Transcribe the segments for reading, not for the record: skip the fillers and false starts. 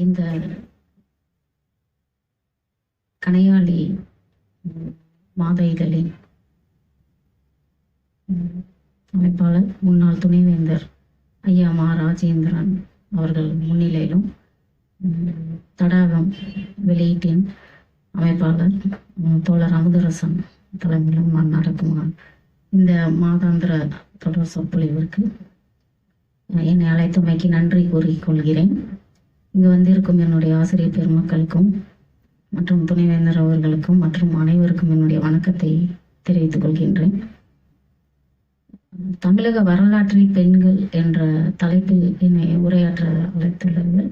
இந்த கணையாளி மாத இதழின் அமைப்பாளர் முன்னாள் துணைவேந்தர் ஐயா மா ராஜேந்திரன் அவர்கள் முன்னிலையிலும் தடாகம் வெளியீட்டின் அமைப்பாளர் தோழர் அமுதரசன் தலைமையிலும் நான் நடக்கும் இந்த மாதாந்திர தொடர் சொற்பொழிவிற்கு என்னை அழைத்தமைக்கு நன்றி கூறிக்கொள்கிறேன். இங்கு வந்திருக்கும் என்னுடைய ஆசிரியர் பெருமக்களுக்கும் மற்றும் துணைவேந்தர் அவர்களுக்கும் மற்றும் அனைவருக்கும் என்னுடைய வணக்கத்தை தெரிவித்துக் கொள்கின்றேன். தமிழக வரலாற்றில் பெண்கள் என்ற தலைப்பில் என்னை உரையாற்ற அழைத்துள்ளார்கள்.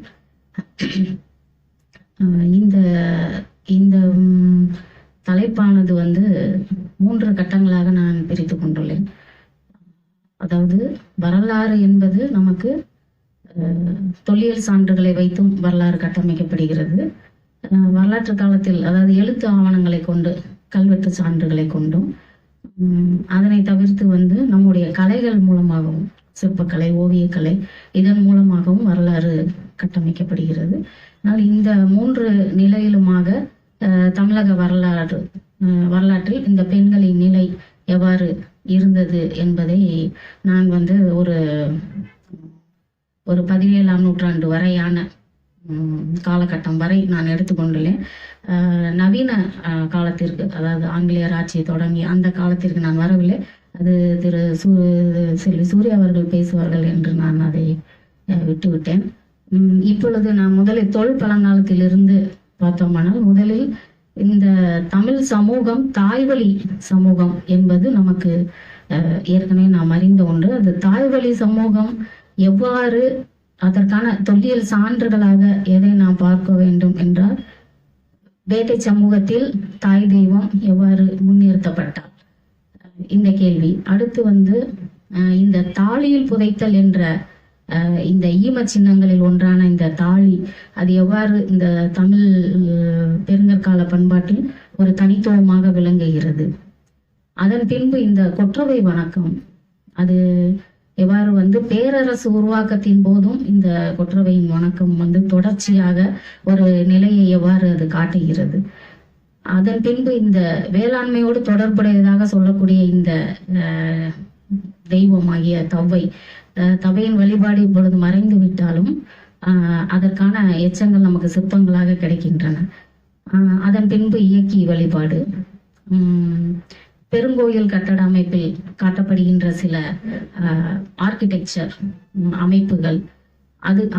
இந்த தலைப்பானது 3 கட்டங்களாக நான் பிரித்து கொண்டுள்ளேன். அதாவது வரலாறு என்பது நமக்கு தொல்லியல் சான்றுகளை வைத்தும் வரலாறு கட்டமைக்கப்படுகிறது. வரலாற்று காலத்தில் அதாவது எழுத்து ஆவணங்களை கொண்டு கல்வெட்டு சான்றுகளை கொண்டும் அதனை தவிர்த்து நம்முடைய கலைகள் மூலமாகவும் சிற்பக்கலை ஓவியக்கலை இதன் மூலமாகவும் வரலாறு கட்டமைக்கப்படுகிறது. ஆனால் இந்த 3 நிலையிலுமாக தமிழக வரலாற்றில் இந்த பெண்களின் நிலை எவ்வாறு இருந்தது என்பதை நான் ஒரு 17ஆம் நூற்றாண்டு வரையான காலகட்டம் வரை நான் எடுத்துக்கொண்டுள்ளேன். நவீன காலத்திற்கு அதாவது ஆங்கிலேயர் ஆட்சி தொடங்கி அந்த காலத்திற்கு நான் வரவில்லை. அது செல்வி சூர்யா அவர்கள் பேசுவார்கள் என்று நான் அதை விட்டுவிட்டேன். இப்பொழுது நான் முதலில் தொல் பழங்காலத்திலிருந்து பார்த்தோமானால் முதலில் இந்த தமிழ் சமூகம் தாய்வழி சமூகம் என்பது நமக்கு ஏற்கனவே நாம் அறிந்த ஒன்று. அந்த தாய்வழி சமூகம் எவ்வாறு அதற்கான தொல்லியல் சான்றுகளாக எதை நாம் பார்க்க வேண்டும் என்றால் வேட்டை சமூகத்தில் தாய் தெய்வம் எவ்வாறு முன்னிறுத்தப்பட்டார் இந்த கேள்வி. அடுத்து இந்த தாலியில் புதைத்தல் என்ற இந்த ஈம சின்னங்களில் ஒன்றான இந்த தாலி அது எவ்வாறு இந்த தமிழ் பெருங்கற்கால பண்பாட்டில் ஒரு தனித்துவமாக விளங்குகிறது. அதன் பின்பு இந்த கொற்றவை வணக்கம் அது எவ்வாறு பேரரசு உருவாக்கத்தின் போதும் இந்த கொற்றவையின் வணக்கம் தொடர்ச்சியாக ஒரு நிலையை எவ்வாறு அது காட்டுகிறது. அதன் பின்பு இந்த வேளாண்மையோடு தொடர்புடையதாக சொல்லக்கூடிய இந்த தெய்வமாகிய தவ்வையின் வழிபாடு இப்பொழுது மறைந்து விட்டாலும் அதற்கான எச்சங்கள் நமக்கு சிற்பங்களாக கிடைக்கின்றன. அதன் பின்பு இயக்கி வழிபாடு, பெருங்கோயில் கட்டட அமைப்பில் காட்டப்படுகின்ற சில ஆர்கிடெக்சர் அமைப்புகள்,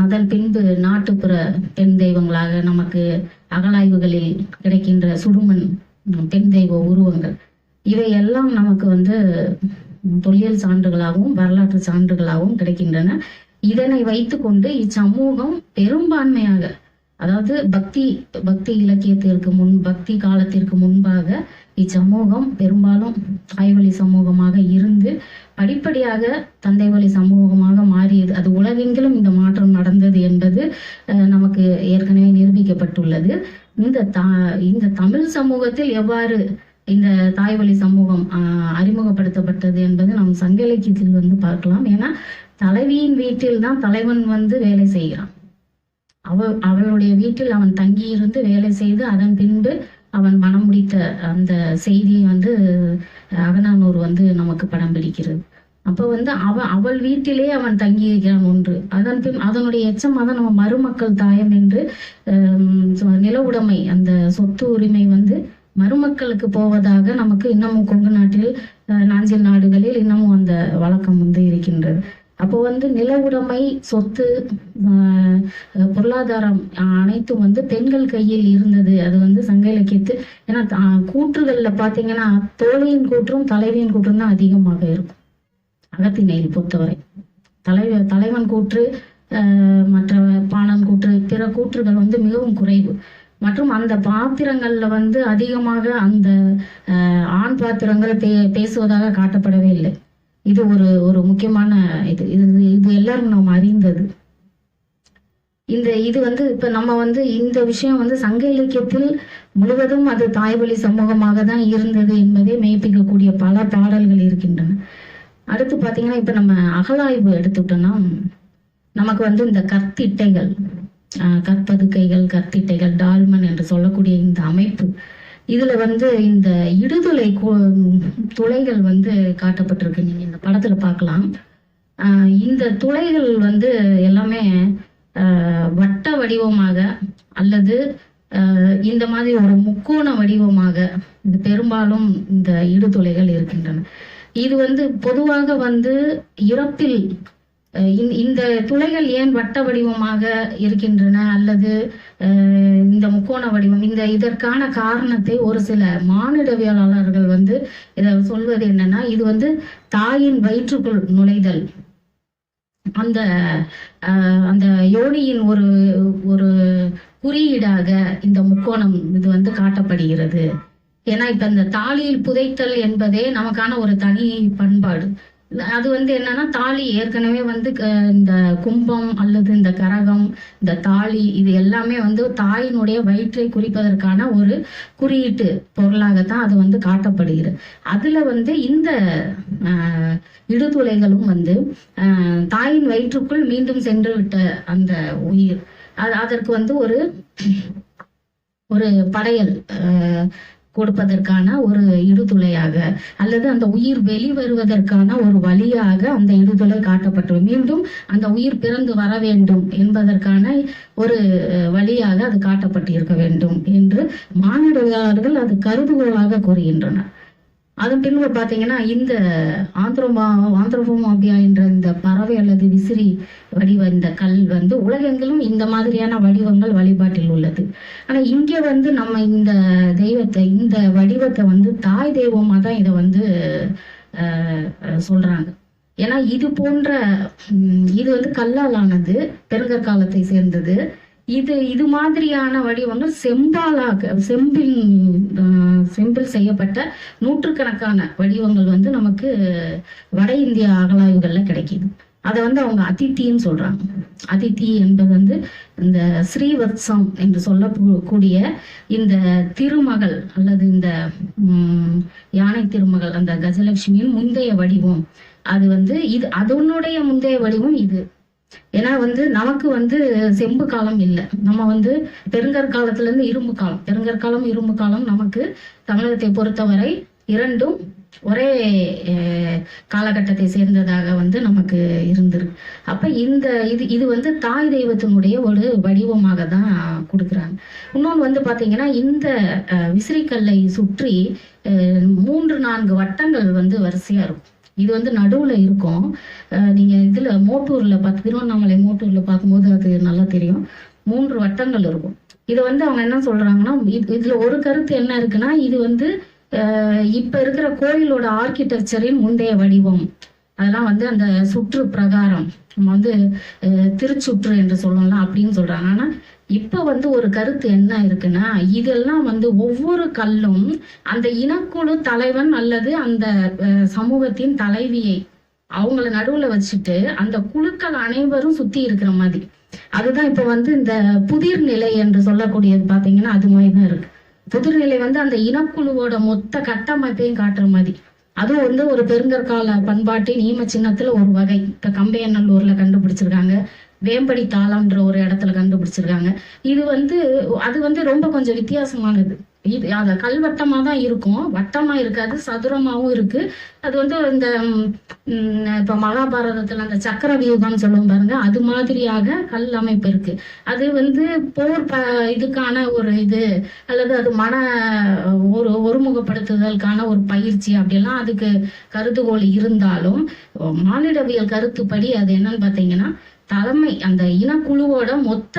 அதன் பின்பு நாட்டுப்புற பெண் தெய்வங்களாக நமக்கு அகழாய்வுகளில் கிடைக்கின்ற சுடுமண் பெண் தெய்வ உருவங்கள், இவை எல்லாம் நமக்கு தொல்லியல் சான்றுகளாகவும் வரலாற்று சான்றுகளாகவும் கிடைக்கின்றன. இதனை வைத்துக்கொண்டு இச்சமூகம் பெரும்பான்மையாக அதாவது பக்தி இலக்கியத்திற்கு பக்தி காலத்திற்கு முன்பாக இச்சமூகம் பெரும்பாலும் தாய்வழி சமூகமாக இருந்து படிப்படியாக தந்தை வழி சமூகமாக மாறியது. அது உலகெங்கிலும் இந்த மாற்றம் நடந்தது என்பது நமக்கு ஏற்கனவே நிரூபிக்கப்பட்டுள்ளது. இந்த தமிழ் சமூகத்தில் எவ்வாறு இந்த தாய்வழி சமூகம் அறிமுகப்படுத்தப்பட்டது என்பது நம் சங்க இலக்கியத்தில் பார்க்கலாம். ஏன்னா தலைவியின் வீட்டில் தான் தலைவன் வேலை செய்கிறான். அவளுடைய வீட்டில் அவன் தங்கியிருந்து வேலை செய்து அதன் பின்பு அவன் மனம் முடித்த அந்த செய்தியை அகநானூறு நமக்கு படம் பிடிக்கிறது. அப்போ அவள் வீட்டிலே அவன் தங்கி இருக்கிறான் ஒன்று. அதன் பின் அதனுடைய எச்சமாக தான் நம்ம மருமக்கள் தாயம் என்று நில உடைமை அந்த சொத்து உரிமை மருமக்களுக்கு போவதாக நமக்கு இன்னமும் கொங்கு நாட்டில் நாஞ்சில் நாடுகளில் இன்னமும் அந்த வழக்கம் இருக்கின்றது. அப்போ நில உடைமை சொத்து பொருளாதாரம் அனைத்தும் பெண்கள் கையில் இருந்தது. அது சங்க இலக்கியத்து ஏன்னா கூற்றுகள்ல பாத்தீங்கன்னா தோழியின் கூற்றும் தலைவியின் கூற்றும் தான் அதிகமாக இருக்கும். அகத்திணையில் பொறுத்தவரை தலைவன் கூற்று மற்ற பாணன் கூற்று பிற கூற்றுகள் மிகவும் குறைவு. மற்றும் அந்த பாத்திரங்கள்ல அதிகமாக அந்த ஆண் பாத்திரங்கள் பேசுவதாக காட்டப்படவே இல்லை. இது ஒரு முக்கியமான இது எல்லாரும் நாம் அறிந்தது. இது இப்ப நம்ம இந்த விஷயம் சங்க இலக்கியத்தில் முழுவதும் அது தாய்வழி சமூகமாக தான் இருந்தது என்பதை மெய்ப்பிக்கக்கூடிய பல பாடல்கள் இருக்கின்றன. அடுத்து பாத்தீங்கன்னா இப்ப நம்ம அகழாய்வு எடுத்துக்கிட்டோம்னா நமக்கு இந்த கற்திட்டைகள் கற்பதுக்கைகள், கத்திட்டைகள், டால்மன் என்று சொல்லக்கூடிய இந்த அமைப்பு, இதுல வந்து இந்த இடுதுளை துளைகள் வந்து காட்டப்பட்டிருக்கு. நீங்க இந்த படத்துல பார்க்கலாம். இந்த துளைகள் வந்து எல்லாமே வட்ட வடிவமாக அல்லது இந்த மாதிரி ஒரு முக்கோண வடிவமாக இது பெரும்பாலும் இந்த இடுதுளைகள் இருக்கின்றன. இது வந்து பொதுவாக வந்து இறப்பில் இந்த துளைகள் ஏன் வட்ட வடிவமாக இருக்கின்றன அல்லது இந்த முக்கோண வடிவம், இதற்கான காரணத்தை ஒரு சில மானிடவியலாளர்கள் வந்து இதை சொல்வது என்னன்னா, இது வந்து தாயின் வயிற்றுக்குள் நுழைதல், அந்த அந்த யோனியின் ஒரு ஒரு குறியீடாக இந்த முக்கோணம் இது வந்து காட்டப்படுகிறது. ஏன்னா இப்ப இந்த தாலியில் புதைத்தல் என்பதே நமக்கான ஒரு தனி பண்பாடு. அது வந்து என்னன்னா, தாலி ஏற்கனவே வந்து இந்த கும்பம் அல்லது இந்த கரகம், இந்த தாலி, இது எல்லாமே வந்து தாயினுடைய வயிற்றை குறிப்பதற்கான ஒரு குறியீட்டு பொருளாகத்தான் அது வந்து காட்டப்படுகிறது. அதுல வந்து இந்த இடுதுளைகளும் வந்து தாயின் வயிற்றுக்குள் மீண்டும் சென்று விட்ட அந்த உயிர், அதற்கு வந்து ஒரு படையல் கொடுப்பதற்கான ஒரு இடுதுளையாக அல்லது அந்த உயிர் வெளிவருவதற்கான ஒரு வழியாக அந்த இடுதுளை காட்டப்பட்டு மீண்டும் அந்த உயிர் பிறந்து வர வேண்டும் என்பதற்கான ஒரு வழியாக அது காட்டப்பட்டிருக்க வேண்டும் என்று மானிடவியலாளர்கள் அது கருதுகோளாக கூறுகின்றனர். அதன் பின்பு பார்த்தீங்கன்னா, இந்த ஆந்த்ரோபோமாபியா என்ற இந்த பறவை அல்லது விசிறி வடிவ இந்த கல் வந்து உலகெங்கிலும் இந்த மாதிரியான வடிவங்கள் வழிபாட்டில் உள்ளது. ஆனா இங்க வந்து நம்ம இந்த தெய்வத்தை, இந்த வடிவத்தை வந்து தாய் தெய்வமா தான் இதை வந்து சொல்றாங்க. ஏன்னா இது போன்ற இது வந்து கல்லால் ஆனது, பெருங்கற்காலத்தை சேர்ந்தது. இது மாதிரியான வடிவங்கள் செம்பில் செய்யப்பட்ட நூற்றுக்கணக்கான வடிவங்கள் வந்து நமக்கு வட இந்திய அகழாய்வுகள்ல கிடைக்குது. அதை வந்து அவங்க அதித்தின்னு சொல்றாங்க. அதித்தி என்பது வந்து இந்த ஸ்ரீவத்சம் என்று சொல்லக்கூடிய இந்த திருமகள் அல்லது இந்த யானை திருமகள், அந்த கஜலட்சுமியின் முந்தைய வடிவம். அது வந்து அதனுடைய முந்தைய வடிவம் இது. ஏன்னா வந்து நமக்கு வந்து செம்பு காலம் இல்லை, நம்ம வந்து பெருங்கற்காலத்துல இருந்து இரும்பு காலம், பெருங்கற்காலம் இரும்பு காலம் நமக்கு தமிழகத்தை பொறுத்தவரை இரண்டும் ஒரே காலகட்டத்தை சேர்ந்ததாக வந்து நமக்கு இருந்திருக்கு. அப்ப இது வந்து தாய் தெய்வத்தினுடைய ஒரு வடிவமாக தான் கொடுக்குறாங்க. இன்னொன்று வந்து பாத்தீங்கன்னா, இந்த விசிறிக்கல்லை சுற்றி 3-4 வட்டங்கள் வந்து வரிசையா இருக்கும். இது வந்து நடுவுல இருக்கும். நீங்க இதுல மோட்டூர்ல திருவண்ணாமலை மோட்டூர்ல பார்க்கும்போது அது நல்லா தெரியும். 3 வட்டங்கள் இருக்கும். இதை வந்து அவங்க என்ன சொல்றாங்கன்னா, இதுல ஒரு கருத்து என்ன இருக்குன்னா, இது வந்து இப்ப இருக்கிற கோயிலோட ஆர்கிடெக்சரின் முந்தைய வடிவம். அதெல்லாம் வந்து அந்த சுற்று பிரகாரம் நம்ம வந்து திருச்சுற்று என்று சொல்லலாம் அப்படின்னு சொல்றாங்க. ஆனா இப்ப வந்து ஒரு கருத்து என்ன இருக்குன்னா, இதெல்லாம் வந்து ஒவ்வொரு கல்லும் அந்த இனக்குழு தலைவன் அல்லது அந்த சமூகத்தின் தலைவியை அவங்கள நடுவுல வச்சுட்டு அந்த குழுக்கள் அனைவரும் சுத்தி இருக்கிற மாதிரி. அதுதான் இப்ப வந்து இந்த புதிர் நிலை என்று சொல்லக்கூடியது பாத்தீங்கன்னா அது மாதிரிதான் இருக்கு. புதிர் நிலை வந்து அந்த இனக்குழுவோட மொத்த கட்டமைப்பையும் காட்டுற மாதிரி. அதுவும் வந்து ஒரு பெருங்கற்கால பண்பாட்டின் ஈம சின்னத்துல ஒரு வகை. இப்ப கம்பையநல்லூர்ல கண்டுபிடிச்சிருக்காங்க, வேம்படி தாளம்ன்ற ஒரு இடத்துல கண்டுபிடிச்சிருக்காங்க. அது வந்து ரொம்ப கொஞ்சம் வித்தியாசமானது. அது கல்வட்டமா தான் இருக்கும், வட்டமா இருக்காது, சதுரமாவும் இருக்கு. அது வந்து இந்த இப்ப மகாபாரதத்துல அந்த சக்கர வியூகம்னு சொல்லுவோம் பாருங்க, அது மாதிரியாக கல் அமைப்பு இருக்கு. அது வந்து போர் இதுக்கான ஒரு இது அல்லது அது ஒருமுகப்படுத்துதலுக்கான ஒரு பயிற்சி அப்படியெல்லாம் அதுக்கு கருதுகோள் இருந்தாலும், மானிடவியல் கருத்துப்படி அது என்னன்னு பாத்தீங்கன்னா, தலைமை அந்த இனக்குழுவோட மொத்த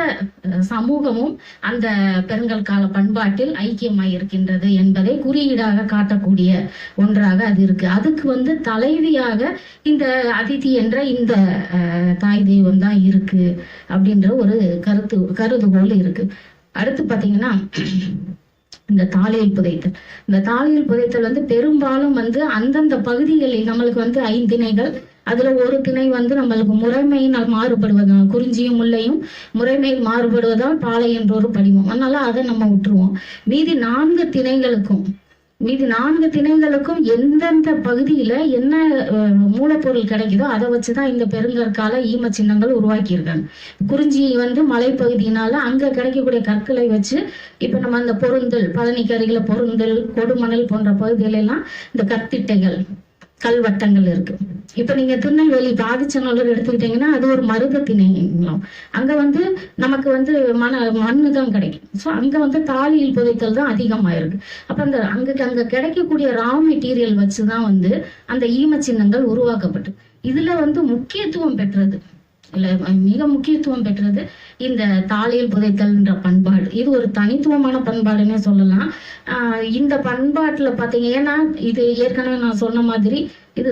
சமூகமும் அந்த பெருங்கல் கால பண்பாட்டில் ஐக்கியமாய் இருக்கின்றது என்பதை குறியீடாக காட்டக்கூடிய ஒன்றாக அது இருக்கு. அதுக்கு வந்து தலைவியாக இந்த அதித்தி என்ற இந்த தாய் தெய்வம் தான் இருக்கு அப்படின்ற ஒரு கருதுகோள் இருக்கு. அடுத்து பாத்தீங்கன்னா, இந்த தாலியில் புதைத்தல் வந்து பெரும்பாலும் வந்து அந்தந்த பகுதிகளில் நம்மளுக்கு வந்து 5 திணைகள், அதுல ஒரு திணை வந்து நம்மளுக்கு முறைமையினால் மாறுபடுவதால், குறிஞ்சியும் முல்லையும் முறைமையில் மாறுபடுவதால் பாலை என்ற ஒரு படிவம், அதனால அதை நம்ம விட்டுருவோம். மீதி 4 திணைகளுக்கும் மீதி 4 திணைகளுக்கும் எந்தெந்த பகுதியில என்ன மூலப்பொருள் கிடைக்குதோ அதை வச்சுதான் இந்த பெருங்கற்கால ஈம சின்னங்கள் உருவாக்கி இருக்காங்க. குறிஞ்சி மலைப்பகுதியினால அங்க கிடைக்கக்கூடிய கற்களை வச்சு இப்ப நம்ம அந்த பொருந்தல், பழனிக்கு அருகில பொருந்தல், கொடுமணல் போன்ற பகுதியில எல்லாம் இந்த கற்திட்டைகள், கல்வட்டங்கள் இருக்கு. இப்ப நீங்க திருநெல்வேலி பாதிச்சநல்லூர் எடுத்துக்கிட்டீங்கன்னா அது ஒரு மருத திணைங்களும். அங்க நமக்கு மண்ணு தான் கிடைக்கும். ஸோ அங்க தாலியில் புதைத்தல் தான் அதிகமாயிருக்கு. அப்ப அங்க கிடைக்கக்கூடிய ரா மெட்டீரியல் வச்சுதான் அந்த ஈம சின்னங்கள் உருவாக்கப்பட்டு இதுல முக்கியத்துவம் பெற்றது இல்ல, மிக முக்கியத்துவம் பெற்றது இந்த தாலியில் புதைத்தல்ன்ற பண்பாடு. இது ஒரு தனித்துவமான பண்பாடுன்னே சொல்லலாம். இந்த பண்பாட்டுல பாத்தீங்க, ஏன்னா இது ஏற்கனவே நான் சொன்ன மாதிரி இது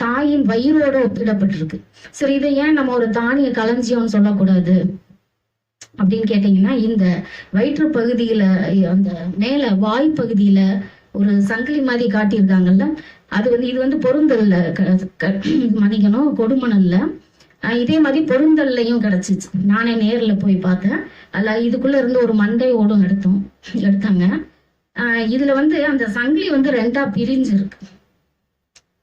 தாயின் வயிறோட ஒப்பிடப்பட்டிருக்கு. சரி, இதை ஏன் நம்ம ஒரு தானிய களஞ்சியம்னு சொல்லக்கூடாது அப்படின்னு கேட்டீங்கன்னா, இந்த வயிற்று பகுதியில அந்த மேல வாய் பகுதியில ஒரு சங்கிலி மாதிரி காட்டியிருக்காங்கல்ல, அது இது பொருந்தல்ல மன்னிக்கணும், கொடுமணல்ல. இதே மாதிரி பொருந்தல்லையும் கிடைச்சிச்சு. நானே நேர்ல போய் பார்த்தேன். அல்ல இதுக்குள்ள இருந்து ஒரு மண்டை ஓடும் எடுத்தாங்க. இதுல அந்த சங்கிலி 2ஆ பிரிஞ்சு இருக்கு.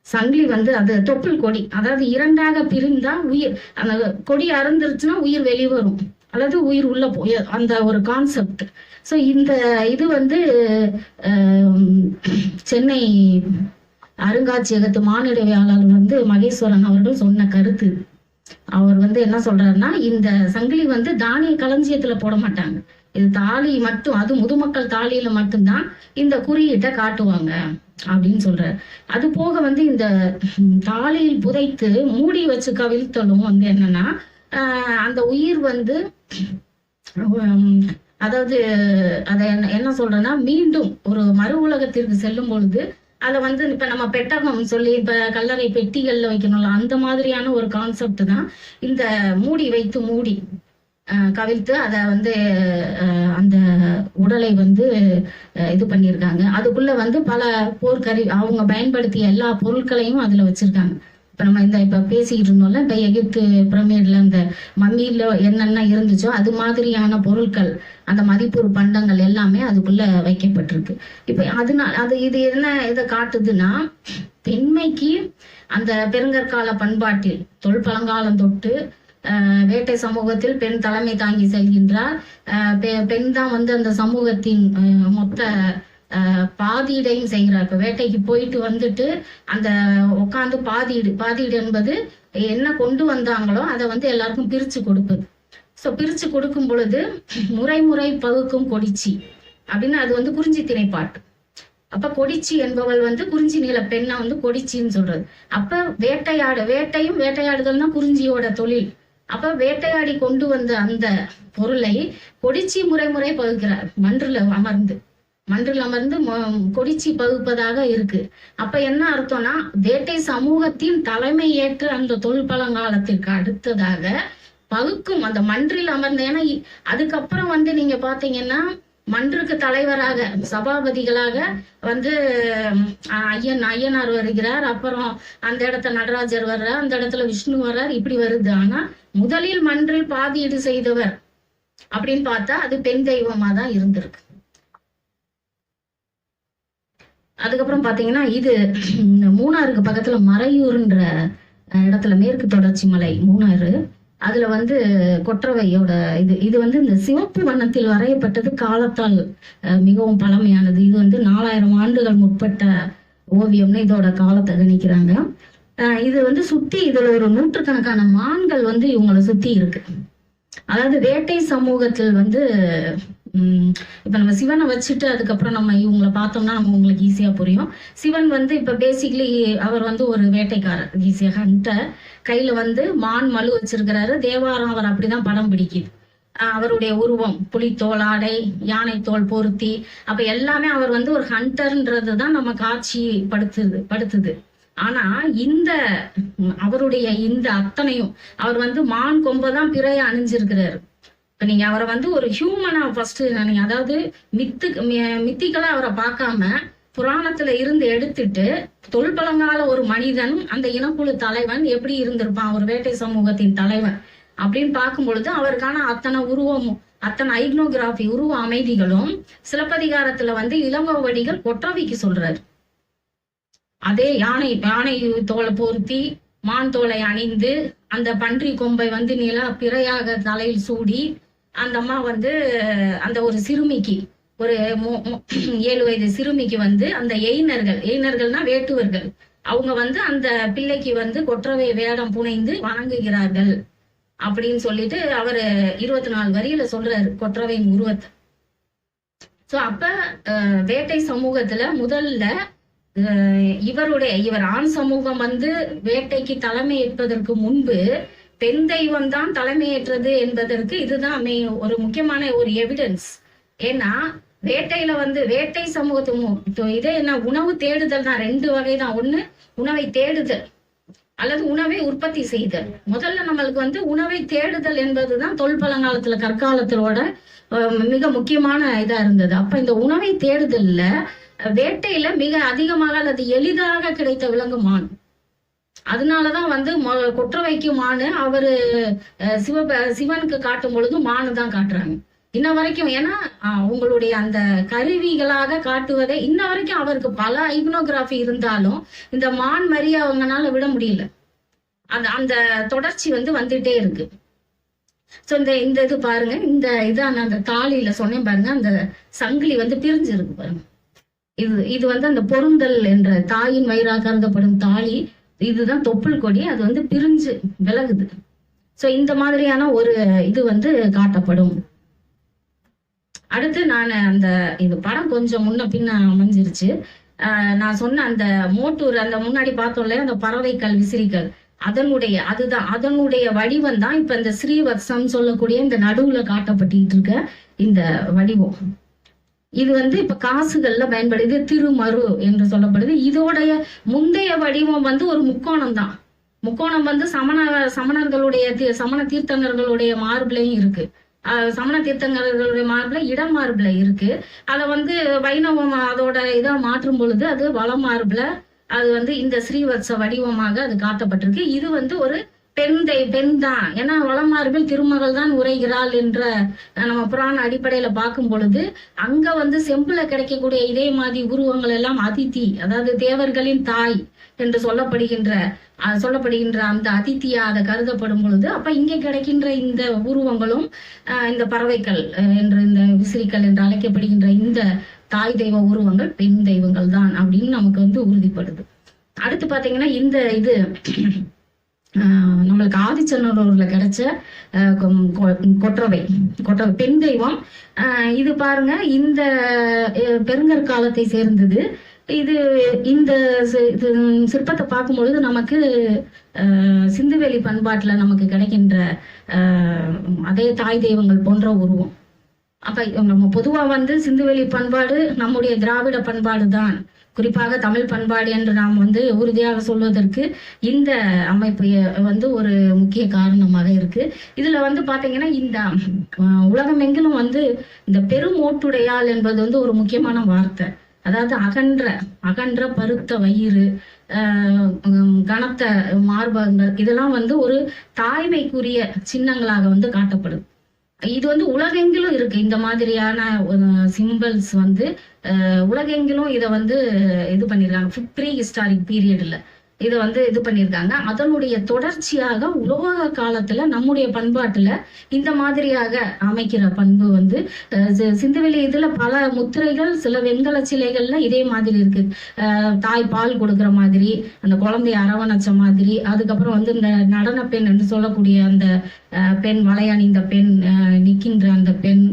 சங்கிலி அது தொப்புள் கொடி, அதாவது 2ஆக பிரிந்தா உயிர், அந்த கொடி அறந்துருச்சுன்னா உயிர் வெளிவரும் அல்லது உயிர் உள்ள போய் அந்த ஒரு கான்செப்ட். ஸோ இந்த இது சென்னை அருங்காட்சியகத்து மானிடவியலாளர் மகேஸ்வரன் அவர்கள் சொன்ன கருத்து. அவர் என்ன சொல்றாருன்னா, இந்த சங்கிலி தானிய களஞ்சியத்துல போட மாட்டாங்க, இது தாலி மட்டும், அது முதுமக்கள் தாலியில மட்டும்தான் இந்த குறியீட்டை காட்டுவாங்க அப்படின்னு சொல்றாரு. அது போக இந்த தாலியில் புதைத்து மூடி வச்சு கவிழ்த்தலும் என்னன்னா, அந்த உயிர் அதாவது அதை என்ன சொல்றேன்னா, மீண்டும் ஒரு மறு உலகத்திற்கு செல்லும் பொழுது அதை இப்ப நம்ம பெட்டகம் சொல்லி இப்ப கல்லறை பெட்டிகள்ல வைக்கணும்ல, அந்த மாதிரியான ஒரு கான்செப்ட் தான் இந்த மூடி கவிழ்த்து அதை அந்த உடலை இது பண்ணியிருக்காங்க. அதுக்குள்ள பல போர்க்கறி அவங்க பயன்படுத்திய எல்லா பொருட்களையும் அதுல வச்சிருக்காங்க. இப்ப நம்ம இப்ப பேசிக்கிட்டு இருந்தோம்ல, இப்ப எகிப்து பிரமிட்ல அந்த மம்மியில என்னென்ன இருந்துச்சோ அது மாதிரியான பொருட்கள், அந்த மதிப்பூர் பண்டங்கள் எல்லாமே அதுக்குள்ள வைக்கப்பட்டிருக்கு. இப்ப அதனால இது என்ன இதை காட்டுதுன்னா, பெண்மைக்கு அந்த பெருங்கற்கால பண்பாட்டில் தொல்பழங்காலம் தொட்டு வேட்டை சமூகத்தில் பெண் தலைமை தாங்கி செல்கின்றார். பெண் தான் அந்த சமூகத்தின் மொத்த பாதீடையும் செய்கிறார். இப்ப வேட்டைக்கு போயிட்டு அந்த உட்காந்து பாதீடு என்பது என்ன கொண்டு வந்தாங்களோ அதை எல்லாருக்கும் பிரிச்சு கொடுப்பது. ஸோ பிரிச்சு கொடுக்கும் பொழுது முறை பகுக்கும் கொடிச்சி அப்படின்னு அது குறிஞ்சி திணைப்பாட்டு. அப்ப கொடிச்சி என்பவள் குறிஞ்சி நில பெண்ணை கொடிச்சின்னு சொல்றது. அப்ப வேட்டையும் வேட்டையாடுதல் தான் குறிஞ்சியோட தொழில். அப்ப வேட்டையாடி கொண்டு வந்த அந்த பொருளை கொடிச்சி முறை பகுக்கிறார். மன்றில் அமர்ந்து கொடிச்சி பகுப்பதாக இருக்கு. அப்ப என்ன அர்த்தம்னா, வேட்டை சமூகத்தின் தலைமை ஏற்று அந்த தொல்பழங்காலத்திற்கு அடுத்ததாக பகுக்கும் அந்த மன்றில் அமர்ந்து. ஏன்னா அதுக்கப்புறம் நீங்க பாத்தீங்கன்னா, மன்றுக்கு தலைவராக சபாபதிகளாக ஐயனார் வருகிறார். அப்புறம் அந்த இடத்துல நடராஜர் வர்றார், அந்த இடத்துல விஷ்ணு வர்றார், இப்படி வருது. ஆனா முதலில் மன்றில் பாதியீடு செய்தவர் அப்படின்னு பார்த்தா அது பெண் தெய்வமா தான் இருந்திருக்கு. அதுக்கப்புறம் பாத்தீங்கன்னா, இது மூணாருக்கு பக்கத்துல மறையூர்ன்ற இடத்துல மேற்கு தொடர்ச்சி மலை மூணாறு, அதுல கொற்றவையோட இது இந்த சிவப்பு வண்ணத்தில் வரையப்பட்டது காலத்தால் மிகவும் பழமையானது. இது 4000 ஆண்டுகள் முற்பட்ட ஓவியம்னு இதோட காலத்தை கணிக்கிறாங்க. இது சுத்தி இதுல ஒரு நூற்றுக்கணக்கான மான்கள் இவங்களை சுத்தி இருக்கு. அதாவது வேட்டை சமூகத்தில் இப்ப நம்ம சிவனை வச்சுட்டு அதுக்கப்புறம் நம்ம இவங்களை பார்த்தோம்னா நம்ம உங்களுக்கு ஈஸியா புரியும். சிவன் இப்ப பேசிக்கலி அவர் ஒரு வேட்டைக்காரர், ஈஸியா ஹண்டர். கையில மான் மழு வச்சிருக்கிறாரு. தேவாரம் அவர் அப்படிதான் படம் பிடிக்குது. அவருடைய உருவம் புலித்தோல் ஆடை, யானை தோல் பொருத்தி, அப்ப எல்லாமே அவர் ஒரு ஹண்டர்ன்றதுதான் நம்ம காட்சி படுத்துது. ஆனா அவருடைய இந்த அத்தனையும் அவர் மான் கொம்பதான் பிறைய அணிஞ்சிருக்கிறாரு. இப்ப நீங்க அவரை ஒரு ஹியூமனா ஃபர்ஸ்ட் நீங்க, அதாவது மித்திக்கலா அவரை பார்க்காம புராணத்துல இருந்து எடுத்துட்டு தொல்பழங்கால ஒரு மனிதன், அந்த இனக்குழு தலைவன் எப்படி இருந்திருப்பான், ஒரு வேட்டை சமூகத்தின் தலைவன் அப்படின்னு பார்க்கும் பொழுது அவருக்கான அத்தனை உருவமும் அத்தனை ஐக்னோகிராஃபி உருவ அமைதிகளும் சிலப்பதிகாரத்துல வந்து இளங்கோவடிகள் கொற்றவைக்கு சொல்றாரு. அதே யானை தோலை பொருத்தி மான் தோலை அணிந்து அந்த பன்றி கொம்பை வந்து நில பிறையாக தலையில் சூடி அந்த அம்மா வந்து அந்த ஒரு சிறுமிக்கு ஒரு 7 வயது சிறுமிக்கு வந்து அந்த எயினர்கள்னா வேட்டுவர்கள் அவங்க வந்து அந்த பிள்ளைக்கு வந்து கொற்றவை வேடம் புனைந்து வணங்குகிறார்கள் அப்படின்னு சொல்லிட்டு அவரு 24 வரியில சொல்றாரு கொற்றவையின் உருவத்தை. சோ அப்ப வேட்டை சமூகத்துல முதல்ல இவர் ஆண் சமூகம் வந்து வேட்டைக்கு தலைமை ஏற்பதற்கு முன்பு பெண் தெய்வம் தான் தலைமையேற்றது என்பதற்கு இதுதான் ஒரு முக்கியமான ஒரு எவிடன்ஸ். ஏன்னா வேட்டையில வந்து வேட்டை சமூகத்து இதே என்ன உணவு தேடுதல் தான் 2 வகை தான். ஒண்ணு உணவை தேடுதல் அல்லது உணவை உற்பத்தி செய்தல். முதல்ல நம்மளுக்கு வந்து உணவை தேடுதல் என்பதுதான் தொல்பழங்காலத்துல கற்காலத்தோட மிக முக்கியமான இதா இருந்தது. அப்ப இந்த உணவை தேடுதல்ல வேட்டையில மிக அதிகமாக அல்லது எளிதாக கிடைத்த விலங்கு மான். அதனாலதான் வந்து கொற்றவைக்கு மானு அவரு சிவனுக்கு காட்டும் பொழுது மானு தான் காட்டுறாங்க இன்ன வரைக்கும். ஏன்னா உங்களுடைய அந்த கருவிகளாக காட்டுவதை இன்ன வரைக்கும் அவருக்கு பல ஐக்னோகிராஃபி இருந்தாலும் இந்த மான் மரியா அவங்கனால விட முடியல. அந்த தொடர்ச்சி வந்து வந்துட்டே இருக்கு. சோ இந்த இது பாருங்க, இந்த இதான் அந்த தாலியில சொன்னேன் பாருங்க, அந்த சங்கிலி வந்து பிரிஞ்சு இருக்கு பாருங்க. இது வந்து அந்த பொருந்தல் என்ற தாயின் வயிறாக கருதப்படும் தாலி, இதுதான் தொப்புள் கொடி, அது வந்து பிரிஞ்சு விலகுது. சோ இந்த மாதிரியான ஒரு இது வந்து காட்டப்படும். அடுத்து நான் இது படம் கொஞ்சம் முன்ன பின்ன அமைஞ்சிருச்சு. நான் சொன்ன அந்த மோட்டூர் அந்த முன்னாடி பார்த்தோம்ல அந்த பறவைகள் விசிறிகள், அதனுடைய வடிவம் தான் இப்ப இந்த ஸ்ரீவத்சம் சொல்லக்கூடிய இந்த நடுவுல காட்டப்பட்டு இருக்க இந்த வடிவம். இது வந்து இப்ப காசுகள்ல பயன்படுது, திருமரு என்று சொல்லப்படுது. இதோடைய முந்தைய வடிவம் வந்து ஒரு முக்கோணம் தான். முக்கோணம் வந்து சமணர்களுடைய சமண தீர்த்தங்கர்களுடைய மார்பிளையும் இருக்கு. சமண தீர்த்தங்கர்களுடைய மார்பிள இடம் மார்பிள இருக்கு. அதை வந்து வைணவம் அதோட இதா மாற்றும் பொழுது அது வள மார்பிள அது வந்து இந்த ஸ்ரீவத்ச வடிவமாக அது காட்டப்பட்டிருக்கு. இது வந்து ஒரு பெண் தான். ஏன்னா வளமார்பில் திருமகள் தான் உரைகிறாள் என்ற நம்ம புராண அடிப்படையில பார்க்கும் பொழுது அங்க வந்து செம்புல கிடைக்கக்கூடிய இதே மாதிரி உருவங்கள் எல்லாம் அதித்தி, அதாவது தேவர்களின் தாய் என்று சொல்லப்படுகின்ற அந்த அதித்தியா அதை கருதப்படும் பொழுது அப்ப இங்க கிடைக்கின்ற இந்த உருவங்களும் இந்த பறவைகள் என்று இந்த விசிறிகள் என்று அழைக்கப்படுகின்ற இந்த தாய் தெய்வ உருவங்கள் பெண் தெய்வங்கள் தான் அப்படின்னு நமக்கு வந்து உறுதிப்படுது. அடுத்து பாத்தீங்கன்னா இந்த இது நம்மளுக்கு ஆதிச்சநல்லூர்ல கிடைச்ச கொற்றவை பெண் தெய்வம். இது பாருங்க, இந்த பெருங்கற்காலத்தை சேர்ந்தது. இந்த சிற்பத்தை பார்க்கும் பொழுது நமக்கு சிந்துவெளி பண்பாட்டுல நமக்கு கிடைக்கின்ற அதே தாய் தெய்வங்கள் போன்ற உருவம். அப்ப நம்ம பொதுவா வந்து சிந்துவெளி பண்பாடு நம்முடைய திராவிட பண்பாடு தான், குறிப்பாக தமிழ் பண்பாடு என்று நாம் வந்து உறுதியாக சொல்வதற்கு இந்த அமைப்பு வந்து ஒரு முக்கிய காரணமாக இருக்கு. இதுல வந்து பாத்தீங்கன்னா இந்த உலகமெங்கிலும் வந்து இந்த பெருமோட்டுடையாள் என்பது வந்து ஒரு முக்கியமான வார்த்தை. அதாவது அகன்ற பருத்த வயிறு, கனத்த மார்பகங்கள், இதெல்லாம் வந்து ஒரு தாய்மைக்குரிய சின்னங்களாக வந்து காட்டப்படுது. இது வந்து உலகெங்கிலும் இருக்கு. இந்த மாதிரியான சிம்பிள்ஸ் வந்து உலகெங்கிலும் இதை வந்து இது பண்ணிருக்காங்க. ப்ரீ ஹிஸ்டாரிக் பீரியட்ல இதை வந்து இது பண்ணியிருக்காங்க. அதனுடைய தொடர்ச்சியாக உலோக காலத்துல நம்முடைய பண்பாட்டுல இந்த மாதிரியாக அமைக்கிற பண்பு வந்து சிந்துவெளி இதுல பல முத்திரைகள், சில வெண்கல சிலைகள்ல இதே மாதிரி இருக்கு. தாய் பால் கொடுக்குற மாதிரி, அந்த குழந்தைய அரவணைச்ச மாதிரி, அதுக்கப்புறம் வந்து இந்த நடன பெண் என்று சொல்லக்கூடிய அந்த பெண், வளையணிந்த பெண், நிற்கின்ற அந்த பெண்,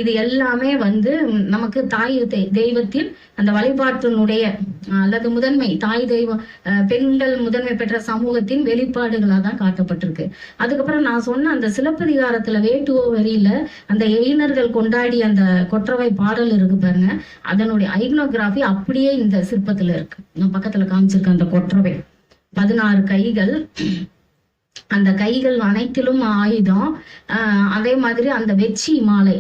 இது எல்லாமே வந்து நமக்கு தாய் தெய்வத்தின் அந்த வழிபாட்டினுடைய அல்லது முதன்மை தாய் தெய்வம் பெண்கள் முதன்மை பெற்ற சமூகத்தின் வெளிப்பாடுகளாக தான் காட்டப்பட்டிருக்கு. அதுக்கப்புறம் நான் சொன்ன அந்த சிலப்பதிகாரத்துல வேட்டுவ வரியில அந்த எயினர்கள் கொண்டாடி அந்த கொற்றவை பாடல் இருக்கு பாருங்க, அதனுடைய ஐக்னோகிராஃபி அப்படியே இந்த சிற்பத்துல இருக்கு. நான் பக்கத்துல காமிச்சிருக்கேன். அந்த கொற்றவை 16 கைகள், அந்த கைகள் அனைத்திலும் ஆயுதம். அதே மாதிரி அந்த வெச்சி மாலை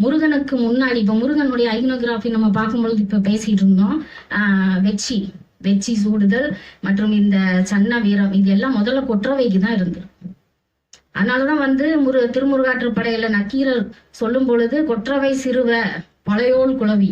முருகனுக்கு முன்னாடி, இப்ப முருகனுடைய ஐக்னோகிராஃபி நம்ம பார்க்கும்பொழுது இப்ப பேசிட்டு இருந்தோம். வெச்சி சூடுதல் மற்றும் இந்த சன்ன வீரம், இது எல்லாம் முதல்ல கொற்றவைக்கு தான் இருந்தது. அதனாலதான் வந்து திருமுருகாற்றுப்படையில நக்கீரர் சொல்லும் பொழுது கொற்றவை சிறுவ பழையோள் குளவி